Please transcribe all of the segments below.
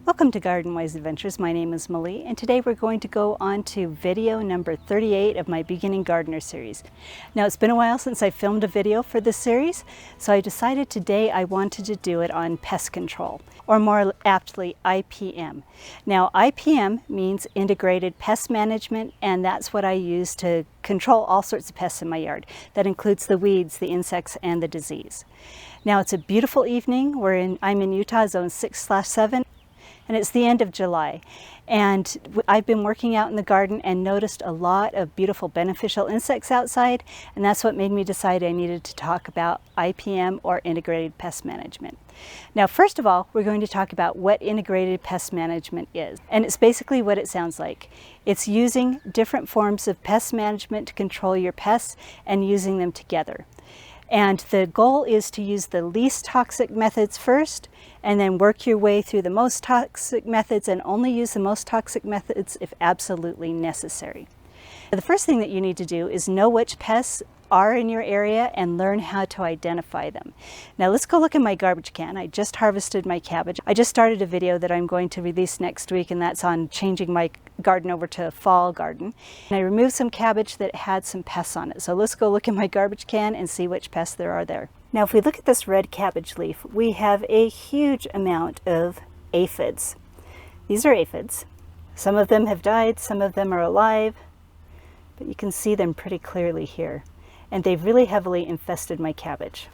Welcome to Garden Wise Adventures. My name is Malie, and today we're going to go on to video number 38 of my Beginning Gardener series. Now, it's been a while since I filmed a video for this series, so I decided today I wanted to do it on pest control, or more aptly, IPM. Now, IPM means Integrated Pest Management, and that's what I use to control all sorts of pests in my yard. That includes the weeds, the insects, and the disease. Now, it's a beautiful evening. I'm in Utah, zone 6/7. And it's the end of July, and I've been working out in the garden and noticed a lot of beautiful beneficial insects outside, and that's what made me decide I needed to talk about IPM, or Integrated Pest Management. Now, first of all, we're going to talk about what Integrated Pest Management is, and it's basically what it sounds like. It's using different forms of pest management to control your pests and using them together. And the goal is to use the least toxic methods first, and then work your way through the most toxic methods, and only use the most toxic methods if absolutely necessary. The first thing that you need to do is know which pests are in your area and learn how to identify them. Now let's go look in my garbage can. I just harvested my cabbage. I just started a video that I'm going to release next week, and that's on changing my garden over to a fall garden. And I removed some cabbage that had some pests on it. So let's go look in my garbage can and see which pests there are there. Now if we look at this red cabbage leaf, we have a huge amount of aphids. These are aphids. Some of them have died, some of them are alive, but you can see them pretty clearly here. And they've really heavily infested my cabbage.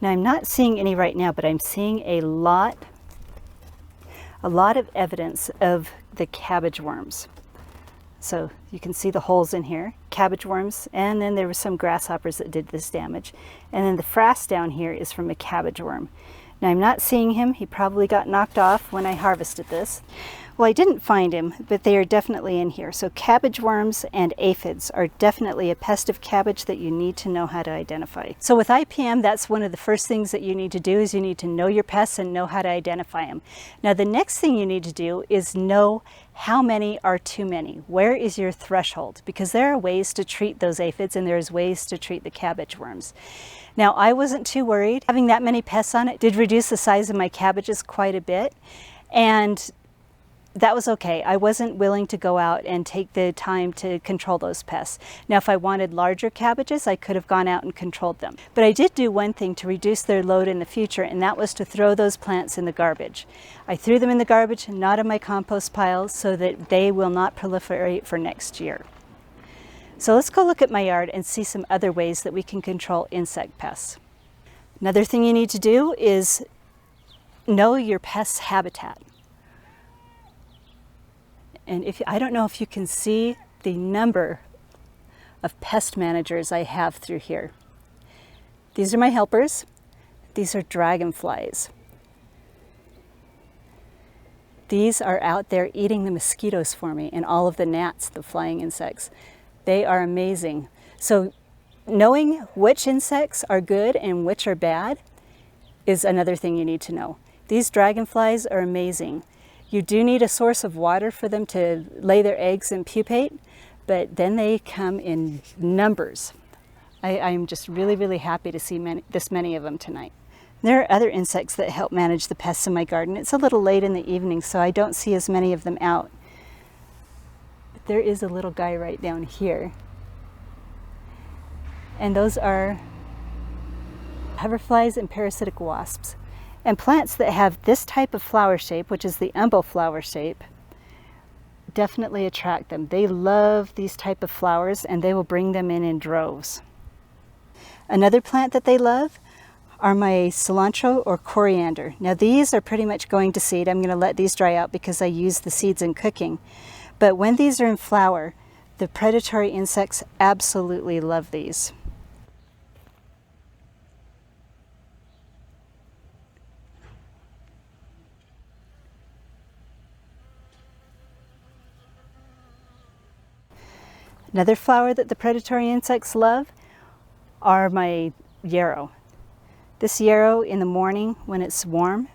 Now I'm not seeing any right now, but I'm seeing a lot of evidence of the cabbage worms. So you can see the holes in here, cabbage worms, and then there were some grasshoppers that did this damage. And then the frass down here is from a cabbage worm. Now I'm not seeing him. He probably got knocked off when I harvested this. Well, I didn't find him, but they are definitely in here. So cabbage worms and aphids are definitely a pest of cabbage that you need to know how to identify. So with IPM, that's one of the first things that you need to do, is you need to know your pests and know how to identify them. Now the next thing you need to do is know how many are too many. Where is your threshold? Because there are ways to treat those aphids, and there's ways to treat the cabbage worms. Now I wasn't too worried. Having that many pests on it did reduce the size of my cabbages quite a bit, and that was okay. I wasn't willing to go out and take the time to control those pests. Now, if I wanted larger cabbages, I could have gone out and controlled them. But I did do one thing to reduce their load in the future, and that was to throw those plants in the garbage. I threw them in the garbage, not in my compost piles, so that they will not proliferate for next year. So let's go look at my yard and see some other ways that we can control insect pests. Another thing you need to do is know your pest habitat. And I don't know if you can see the number of pest managers I have through here. These are my helpers. These are dragonflies. These are out there eating the mosquitoes for me, and all of the gnats, the flying insects. They are amazing. So knowing which insects are good and which are bad is another thing you need to know. These dragonflies are amazing. You do need a source of water for them to lay their eggs and pupate, but then they come in numbers. I'm just really happy to see this many of them tonight. There are other insects that help manage the pests in my garden. It's a little late in the evening, so I don't see as many of them out. But there is a little guy right down here. And those are hoverflies and parasitic wasps. And plants that have this type of flower shape, which is the umbel flower shape, definitely attract them. They love these type of flowers, and they will bring them in droves. Another plant that they love are my cilantro or coriander. Now these are pretty much going to seed. I'm going to let these dry out because I use the seeds in cooking. But when these are in flower, the predatory insects absolutely love these. Another flower that the predatory insects love are my yarrow. This yarrow in the morning when it's warm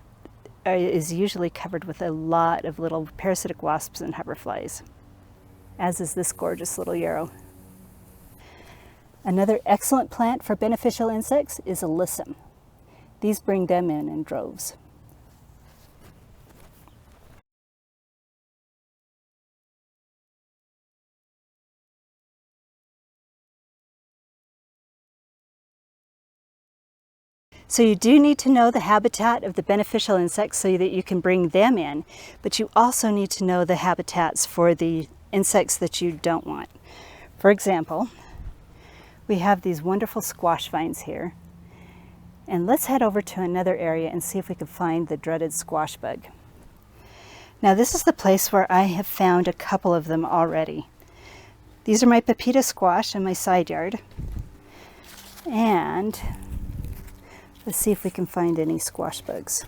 is usually covered with a lot of little parasitic wasps and hoverflies, as is this gorgeous little yarrow. Another excellent plant for beneficial insects is alyssum. These bring them in droves. So you do need to know the habitat of the beneficial insects so that you can bring them in, but you also need to know the habitats for the insects that you don't want. For example, we have these wonderful squash vines here. And let's head over to another area and see if we can find the dreaded squash bug. Now this is the place where I have found a couple of them already. These are my pepita squash in my side yard. And let's see if we can find any squash bugs.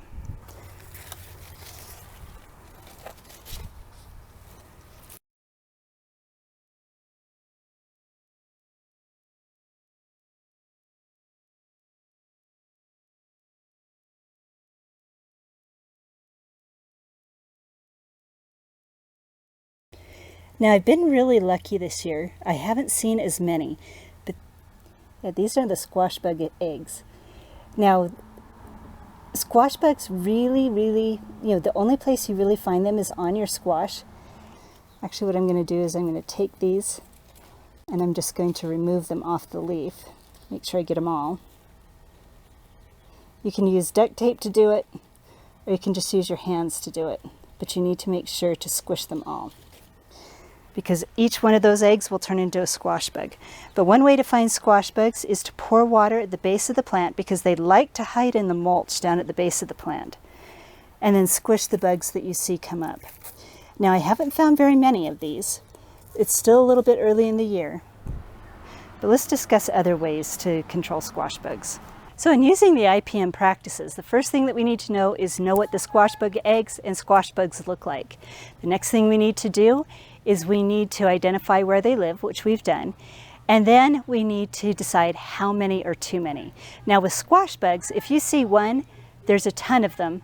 Now I've been really lucky this year. I haven't seen as many, but yeah, these are the squash bug eggs. Now, squash bugs really, the only place you really find them is on your squash. Actually, what I'm going to do is I'm going to take these and I'm just going to remove them off the leaf. Make sure I get them all. You can use duct tape to do it, or you can just use your hands to do it, but you need to make sure to squish them all, because each one of those eggs will turn into a squash bug. But one way to find squash bugs is to pour water at the base of the plant, because they like to hide in the mulch down at the base of the plant, and then squish the bugs that you see come up. Now I haven't found very many of these. It's still a little bit early in the year, but let's discuss other ways to control squash bugs. So in using the IPM practices, the first thing that we need to know is know what the squash bug eggs and squash bugs look like. The next thing we need to do is we need to identify where they live, which we've done, and then we need to decide how many are too many. Now with squash bugs, if you see one, there's a ton of them,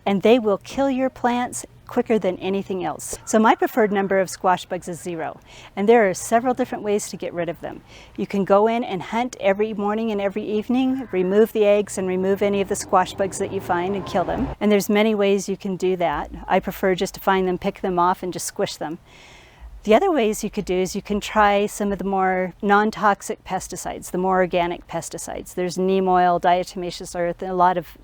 and they will kill your plants quicker than anything else. So my preferred number of squash bugs is 0, and there are several different ways to get rid of them. You can go in and hunt every morning and every evening, remove the eggs and remove any of the squash bugs that you find and kill them. And there's many ways you can do that. I prefer just to find them, pick them off, and just squish them. The other ways you could do is you can try some of the more non-toxic pesticides, the more organic pesticides. There's neem oil, diatomaceous earth, and a lot of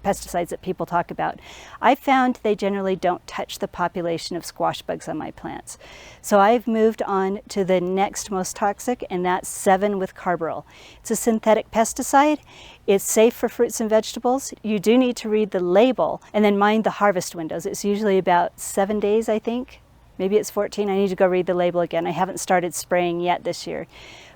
pesticides that people talk about. I found they generally don't touch the population of squash bugs on my plants. So I've moved on to the next most toxic, and that's 7 with carbaryl. It's a synthetic pesticide. It's safe for fruits and vegetables. You do need to read the label and then mind the harvest windows. It's usually about 7 days, I think. Maybe it's 14. I need to go read the label again. I haven't started spraying yet this year.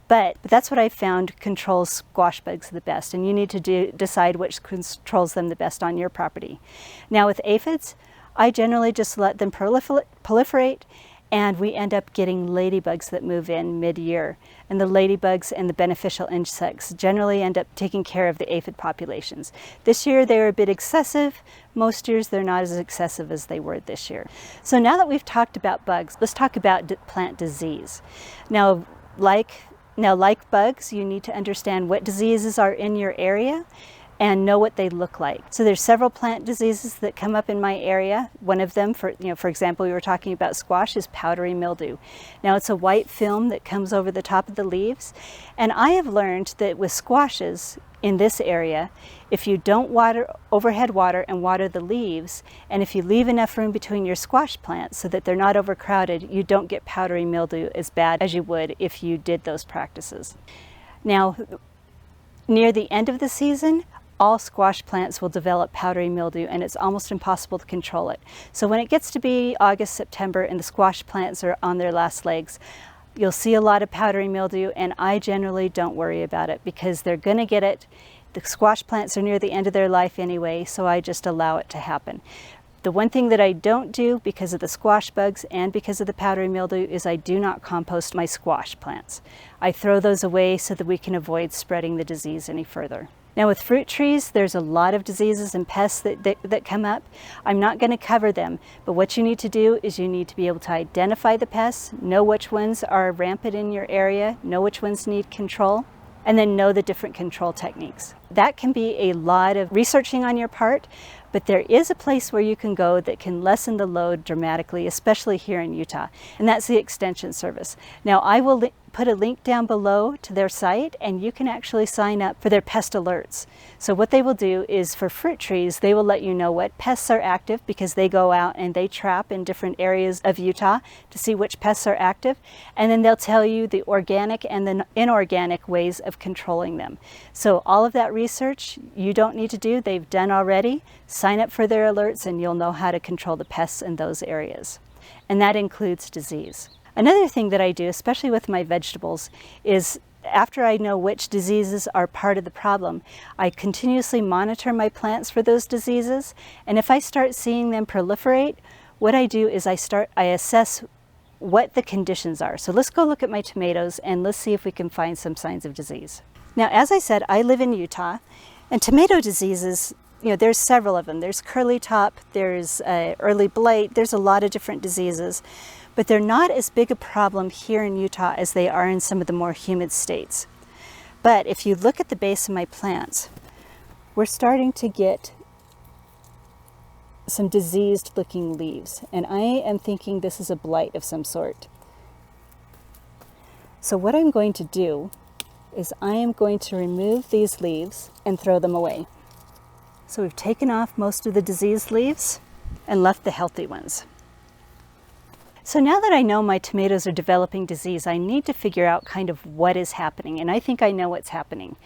But that's what I found controls squash bugs the best, and you need to decide which controls them the best on your property. Now with aphids, I generally just let them proliferate, and we end up getting ladybugs that move in mid-year. And the ladybugs and the beneficial insects generally end up taking care of the aphid populations. This year they were a bit excessive. Most years they're not as excessive as they were this year. So now that we've talked about bugs, let's talk about plant disease. Now like bugs, you need to understand what diseases are in your area and know what they look like. So there's several plant diseases that come up in my area. One of them, for example, we were talking about squash, is powdery mildew. Now it's a white film that comes over the top of the leaves, and I have learned that with squashes in this area, if you don't overhead water and water the leaves, and if you leave enough room between your squash plants so that they're not overcrowded, you don't get powdery mildew as bad as you would if you did those practices. Now, near the end of the season, all squash plants will develop powdery mildew, and it's almost impossible to control it. So when it gets to be August, September, and the squash plants are on their last legs, you'll see a lot of powdery mildew, and I generally don't worry about it because they're going to get it. The squash plants are near the end of their life anyway, so I just allow it to happen. The one thing that I don't do because of the squash bugs and because of the powdery mildew is I do not compost my squash plants. I throw those away so that we can avoid spreading the disease any further. Now with fruit trees, there's a lot of diseases and pests that come up. I'm not going to cover them, but what you need to do is you need to be able to identify the pests, know which ones are rampant in your area, know which ones need control, and then know the different control techniques. That can be a lot of researching on your part, but there is a place where you can go that can lessen the load dramatically, especially here in Utah, and that's the Extension Service. Now I will put a link down below to their site, and you can actually sign up for their pest alerts. So what they will do is, for fruit trees, they will let you know what pests are active, because they go out and they trap in different areas of Utah to see which pests are active, and then they'll tell you the organic and the inorganic ways of controlling them. So all of that research you don't need to do, they've done already. Sign up for their alerts and you'll know how to control the pests in those areas. And that includes disease. Another thing that I do, especially with my vegetables, is after I know which diseases are part of the problem, I continuously monitor my plants for those diseases. And if I start seeing them proliferate, what I do is I assess what the conditions are. So let's go look at my tomatoes and let's see if we can find some signs of disease. Now, as I said, I live in Utah, and tomato diseases, there's several of them. There's curly top, there's early blight, there's a lot of different diseases. But they're not as big a problem here in Utah as they are in some of the more humid states. But if you look at the base of my plants, we're starting to get some diseased looking leaves. And I am thinking this is a blight of some sort. So what I'm going to do is I am going to remove these leaves and throw them away. So we've taken off most of the diseased leaves and left the healthy ones. So now that I know my tomatoes are developing disease, I need to figure out kind of what is happening, and I think I know what's happening.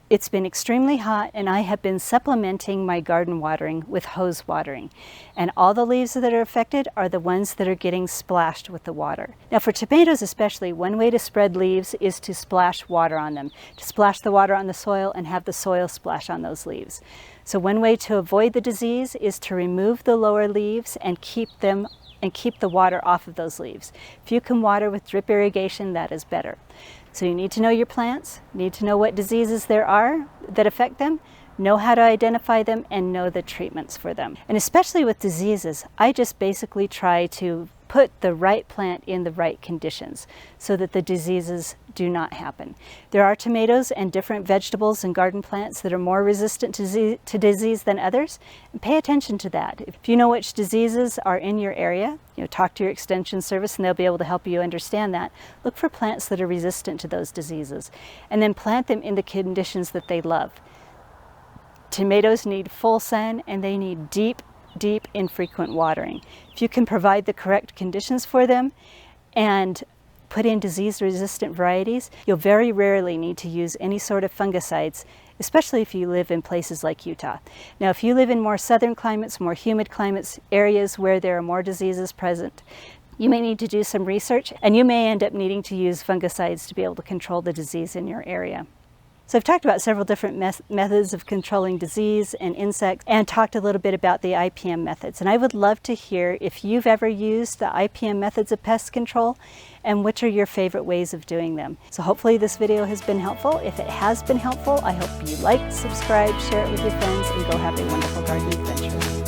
It's been extremely hot, and I have been supplementing my garden watering with hose watering. And all the leaves that are affected are the ones that are getting splashed with the water. Now for tomatoes especially, one way to spread leaves is to splash water on them, to splash the water on the soil and have the soil splash on those leaves. So one way to avoid the disease is to remove the lower leaves and keep the water off of those leaves. If you can water with drip irrigation, that is better. So you need to know your plants, need to know what diseases there are that affect them, know how to identify them, and know the treatments for them. And especially with diseases, I just basically try to put the right plant in the right conditions so that the diseases do not happen. There are tomatoes and different vegetables and garden plants that are more resistant to disease than others, and pay attention to that. If you know which diseases are in your area, talk to your extension service and they'll be able to help you understand that. Look for plants that are resistant to those diseases, and then plant them in the conditions that they love. Tomatoes need full sun and they need deep, infrequent watering. If you can provide the correct conditions for them and put in disease-resistant varieties, you'll very rarely need to use any sort of fungicides, especially if you live in places like Utah. Now, if you live in more southern climates, more humid climates, areas where there are more diseases present, you may need to do some research, and you may end up needing to use fungicides to be able to control the disease in your area. So I've talked about several different methods of controlling disease and insects, and talked a little bit about the IPM methods. And I would love to hear if you've ever used the IPM methods of pest control and which are your favorite ways of doing them. So hopefully this video has been helpful. If it has been helpful, I hope you like, subscribe, share it with your friends, and go have a wonderful gardening adventure.